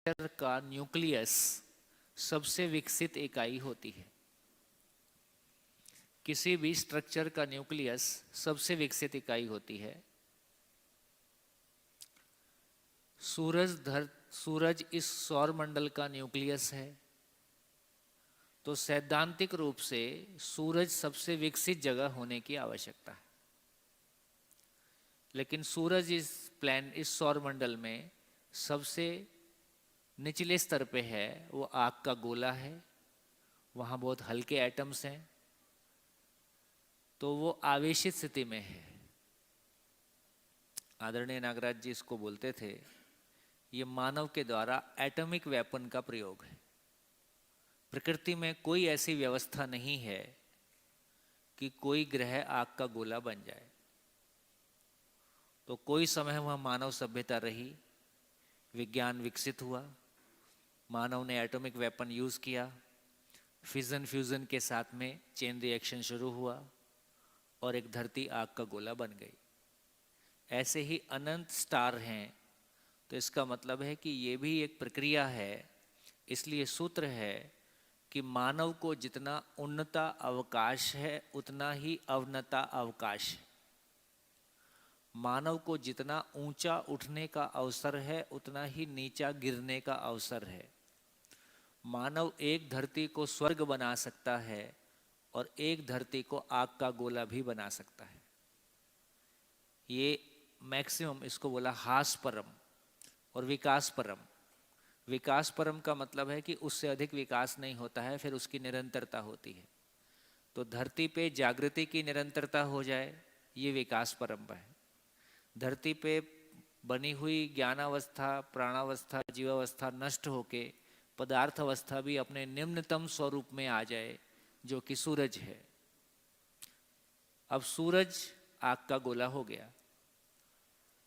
Structure का nucleus सबसे विकसित इकाई होती है। किसी भी स्ट्रक्चर का न्यूक्लियस सबसे विकसित इकाई होती है। सूरज इस सौर मंडल का न्यूक्लियस है, तो सैद्धांतिक रूप से सूरज सबसे विकसित जगह होने की आवश्यकता है। लेकिन सूरज इस सौर मंडल में सबसे निचले स्तर पे है, वो आग का गोला है, वहाँ बहुत हल्के एटम्स हैं, तो वो आवेशित स्थिति में है। आदरणीय नागराज जी इसको बोलते थे, ये मानव के द्वारा एटॉमिक वेपन का प्रयोग है। प्रकृति में कोई ऐसी व्यवस्था नहीं है कि कोई ग्रह आग का गोला बन जाए। तो कोई समय वह मानव सभ्यता रही, विज्ञान विकसित हुआ, मानव ने एटॉमिक वेपन यूज किया, फिजन फ्यूजन के साथ में चेन रिएक्शन शुरू हुआ और एक धरती आग का गोला बन गई। ऐसे ही अनंत स्टार हैं, तो इसका मतलब है कि ये भी एक प्रक्रिया है। इसलिए सूत्र है कि मानव को जितना उन्नता अवकाश है उतना ही अवनता अवकाश है। मानव को जितना ऊंचा उठने का अवसर है उतना ही नीचा गिरने का अवसर है। मानव एक धरती को स्वर्ग बना सकता है और एक धरती को आग का गोला भी बना सकता है। ये मैक्सिमम इसको बोला हास परम और विकास परम। विकास परम का मतलब है कि उससे अधिक विकास नहीं होता है, फिर उसकी निरंतरता होती है। तो धरती पे जागृति की निरंतरता हो जाए, ये विकास परम है। धरती पे बनी हुई ज्ञानावस्था, प्राणावस्था, जीवावस्था नष्ट होके पदार्थ अवस्था भी अपने निम्नतम स्वरूप में आ जाए, जो कि सूरज है। अब सूरज आग का गोला हो गया।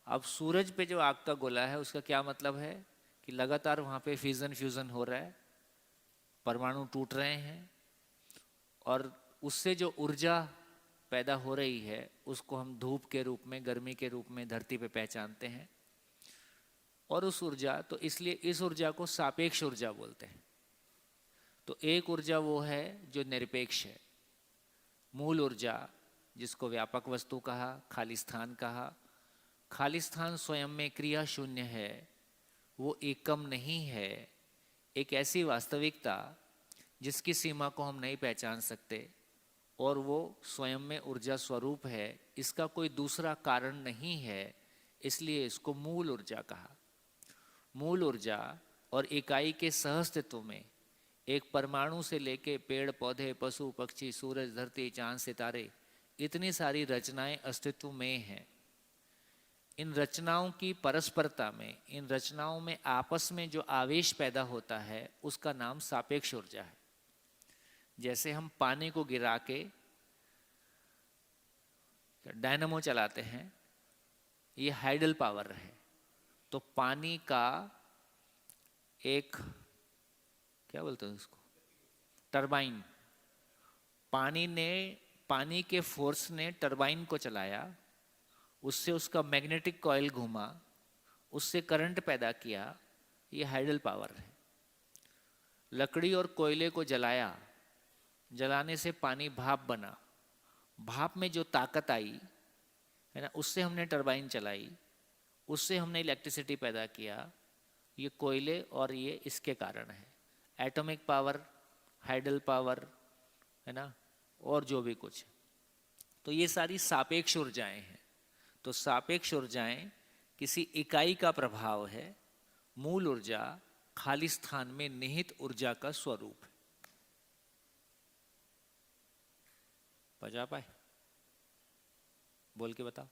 अब सूरज पे जो आग का गोला है उसका क्या मतलब है कि लगातार वहाँ पे फिजन फ्यूजन हो रहा है, परमाणु टूट रहे हैं, और उससे जो ऊर्जा पैदा हो रही है उसको हम धूप के रूप में, गर्मी के रूप में धरती पे पहचानते हैं। और उस ऊर्जा, तो इसलिए इस ऊर्जा को सापेक्ष ऊर्जा बोलते हैं। तो एक ऊर्जा वो है जो निरपेक्ष है, मूल ऊर्जा, जिसको व्यापक वस्तु कहा, खाली स्थान कहा। खाली स्थान स्वयं में क्रिया शून्य है, वो एकम नहीं है, एक ऐसी वास्तविकता जिसकी सीमा को हम नहीं पहचान सकते, और वो स्वयं में ऊर्जा स्वरूप है, इसका कोई दूसरा कारण नहीं है, इसलिए इसको मूल ऊर्जा कहा। मूल ऊर्जा और इकाई के सहअस्तित्व में एक परमाणु से लेके पेड़ पौधे, पशु पक्षी, सूरज, धरती, चांद, सितारे, इतनी सारी रचनाएं अस्तित्व में हैं। इन रचनाओं की परस्परता में, इन रचनाओं में आपस में जो आवेश पैदा होता है उसका नाम सापेक्ष ऊर्जा है। जैसे हम पानी को गिरा के डायनामो चलाते हैं, ये हाइडल पावर है। तो पानी का एक, क्या बोलते हैं उसको, टरबाइन, पानी के फोर्स ने टरबाइन को चलाया, उससे उसका मैग्नेटिक कॉइल घूमा, उससे करंट पैदा किया, ये हाइडल पावर है। लकड़ी और कोयले को जलाया, जलाने से पानी भाप बना, भाप में जो ताकत आई है ना, उससे हमने टरबाइन चलाई, उससे हमने इलेक्ट्रिसिटी पैदा किया। ये कोयले और ये इसके कारण है। एटॉमिक पावर, हाइडल पावर, है ना, और जो भी कुछ। तो ये सारी सापेक्ष ऊर्जाएं हैं। तो सापेक्ष ऊर्जाएं किसी इकाई का प्रभाव है, मूल ऊर्जा खाली स्थान में निहित ऊर्जा का स्वरूप है। बजा पाए? बोल के बताओ।